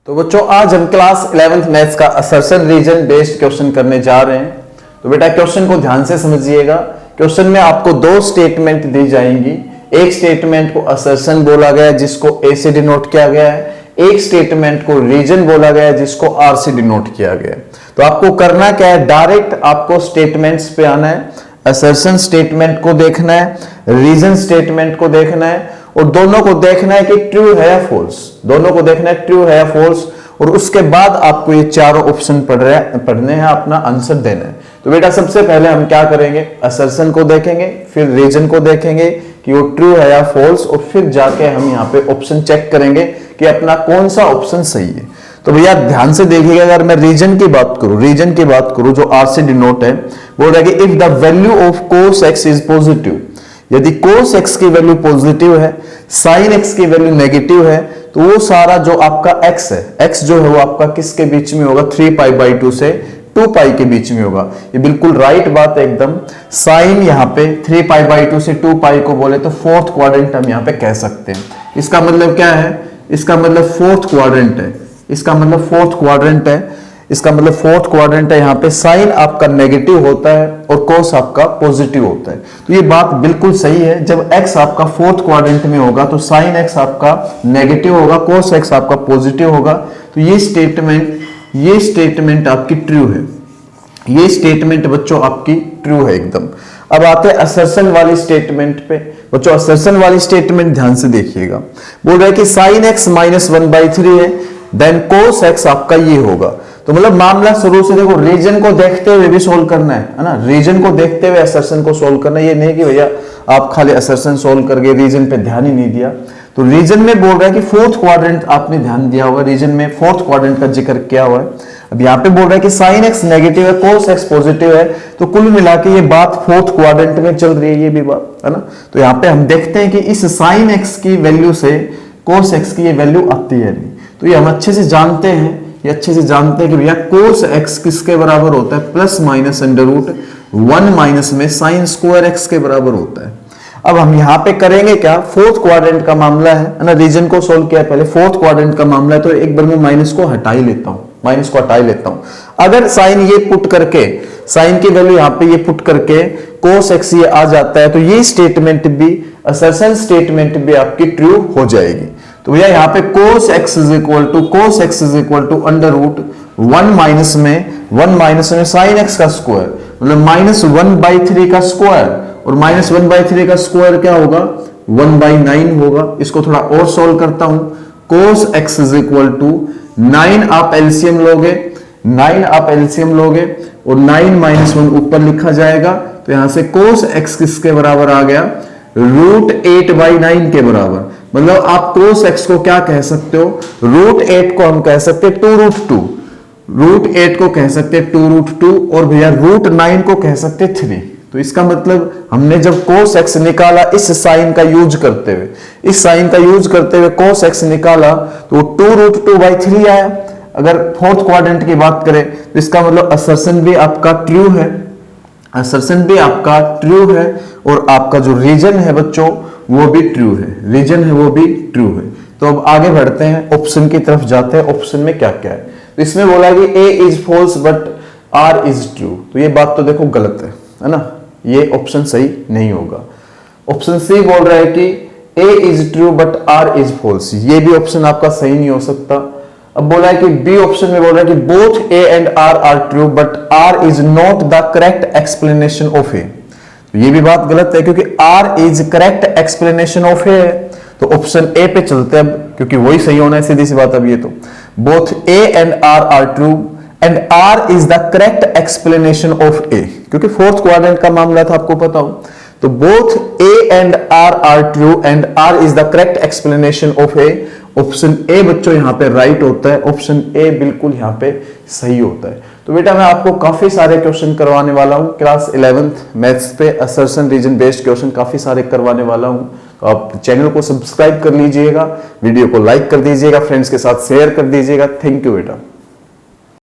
तो बच्चों आज हम क्लास 11th मैथ्स का असर्शन रीजन बेस्ड क्वेश्चन करने जा रहे हैं। तो बेटा क्वेश्चन को ध्यान से समझिएगा। क्वेश्चन में आपको दो स्टेटमेंट दी जाएंगी। एक स्टेटमेंट को असर्शन बोला गया है जिसको ए से डिनोट किया गया है, एक स्टेटमेंट को रीजन बोला गया है जिसको आर से डिनोट किया गया है। तो आपको करना क्या है, डायरेक्ट आपको स्टेटमेंट्स पे आना है। असर्शन स्टेटमेंट को देखना है, रीजन स्टेटमेंट को देखना है और दोनों को देखना है कि ट्रू है या फॉल्स। दोनों को देखना है ट्रू है या फॉल्स और उसके बाद आपको ये चारों ऑप्शन पढ़ने हैं, अपना आंसर देना है। तो बेटा सबसे पहले हम क्या करेंगे, असर्शन को देखेंगे, फिर रीजन को देखेंगे कि वो ट्रू है या फॉल्स और फिर जाके हम यहाँ पे ऑप्शन चेक करेंगे कि अपना कौन सा ऑप्शन सही है। तो भैया ध्यान से देखिएगा, अगर मैं रीजन की बात करूं जो आर से डिनोट है, बोल रहा है कि if the value of cos x is positive, यदि cos x की वैल्यू पॉजिटिव है, sin x की वैल्यू नेगेटिव है, तो वो सारा जो आपका x है, x जो है वो आपका किसके बीच में होगा, 3π/2 से 2π के बीच में होगा। ये बिल्कुल राइट बात है एकदम। sin यहाँ पे 3π/2 से 2π को बोले तो फोर्थ क्वाड्रेंट हम यहाँ पे कह सकते हैं। इसका मतलब क्या है, इसका मतलब फोर्थ क्वाड्रेंट है, इसका मतलब फोर्थ क्वाड्रेंट है, इसका मतलब फोर्थ क्वाड्रेंट है। यहाँ पे साइन आपका नेगेटिव होता है और कोस आपका पॉजिटिव होता है। तो ये बात बिल्कुल सही है। जब x आपका फोर्थ क्वाड्रेंट में होगा तो साइन x आपका नेगेटिव होगा, कोस x आपका पॉजिटिव होगा। तो ये स्टेटमेंट आपकी ट्रू है। ये स्टेटमेंट बच्चों आपकी ट्रू है एकदम। अब आते हैं असर्शन वाली स्टेटमेंट पे। बच्चों असर्शन वाली स्टेटमेंट ध्यान से देखिएगा। बोल रहा है कि साइन x -1/3 है, देन कोस x आपका ये होगा। तो मतलब मामला शुरू से देखो, रीजन को देखते हुए भी सोल्व करना है ना, रीजन को देखते हुए असर्शन को सोल्व करना है। ये नहीं कि भैया आप खाली असर्शन सोल्व करके रीजन पे ध्यान ही नहीं दिया। तो रीजन में बोल रहा है कि फोर्थ क्वाड्रेंट आपने ध्यान दिया होगा, रीजन में फोर्थ क्वाड्रेंट का जिक्र किया हुआ है। अब यहाँ पे बोल रहा है कि साइन x नेगेटिव है, कोस x पॉजिटिव है, तो कुल मिला के ये बात फोर्थ क्वाड्रेंट में चल रही है, ये भी बात है ना। तो यहाँ पे हम देखते हैं कि इस साइन x की वैल्यू से कोस x की ये वैल्यू आती है नहीं। तो ये हम अच्छे से जानते हैं, ये अच्छे से जानते हैं कि भैया कोस x किसके बराबर होता है, +-√1 माइनस में साइन स्क्वायर x के बराबर होता है। अब हम यहाँ पे करेंगे क्या, फोर्थ क्वाड्रेंट का मामला है ना, रीजन को सोल्व किया पहले, फोर्थ क्वाड्रेंट का मामला है तो एक बार मैं माइनस को हटा ही लेता हूँ, अगर साइन ये पुट करके, साइन की वैल्यू यहाँ पे ये पुट करके कोस x ये आ जाता है तो ये स्टेटमेंट भी, असर्शन स्टेटमेंट भी आपकी ट्रू हो जाएगी। तो भैया यहाँ पे cos x is equal to √1 minus में sin x का स्क्वायर, मतलब -1/3 का स्क्वायर, और -1/3 का स्क्वायर क्या होगा, 1/9 होगा। इसको थोड़ा और सोल्व करता हूं। cos x is equal to 9 आप एलसीएम लोगे और 9 - 1 ऊपर लिखा जाएगा। तो यहां से cos x किसके बराबर आ गया, √8/9 के बराबर। मतलब आप cos x को क्या कह सकते हो, √8 को हम कह सकते हैं 2√2, √8 को कह सकते हैं 2√2 और भैया √9 को कह सकते हैं 3। तो इसका मतलब हमने जब cos x निकाला इस साइन का यूज करते हुए, cos x निकाला तो 2√2/3 आया। अगर फोर्थ क्वाड्रेंट की बात करें तो इसका मतलब असर्शन भी आपका ट्रू है, और आपका जो रीजन है बच्चों वो भी ट्रू है, तो अब आगे बढ़ते हैं, ऑप्शन की तरफ जाते हैं। ऑप्शन में क्या क्या है, तो इसमें बोला कि A is false but R is true. तो ये बात तो देखो गलत है ना, ये ऑप्शन सही नहीं होगा। ऑप्शन सी बोल रहा है कि A is true but R is false, ये भी ऑप्शन आपका सही नहीं हो सकता। अब बोला है कि बी ऑप्शन में बोल रहा है कि both A and R are true but R is not the correct explanation of A। तो ये भी बात गलत है क्योंकि R is correct explanation of A है। तो ऑप्शन ए पे चलते हैं अब, क्योंकि वही सही होना है, सीधी सी बात। अब ये तो both A and R are true and R is the correct explanation of A, क्योंकि फोर्थ क्वाड्रेंट का मामला था, आपको पता हो। तो both A and R are true and R is the correct explanation of A। Option A बच्चों यहाँ पे राइट होता है, ऑप्शन ए बिल्कुल यहाँ पे सही होता है। तो बेटा मैं आपको काफी सारे क्वेश्चन करवाने वाला हूँ क्लास 11th मैथ्स पे, असर्शन रीजन बेस्ड क्वेश्चन काफी सारे करवाने वाला हूँ। तो आप चैनल को सब्सक्राइब कर लीजिएगा, वीडियो को लाइक कर दीजिएगा, फ्रेंड्स के साथ शेयर कर दीजिएगा। थैंक यू बेटा।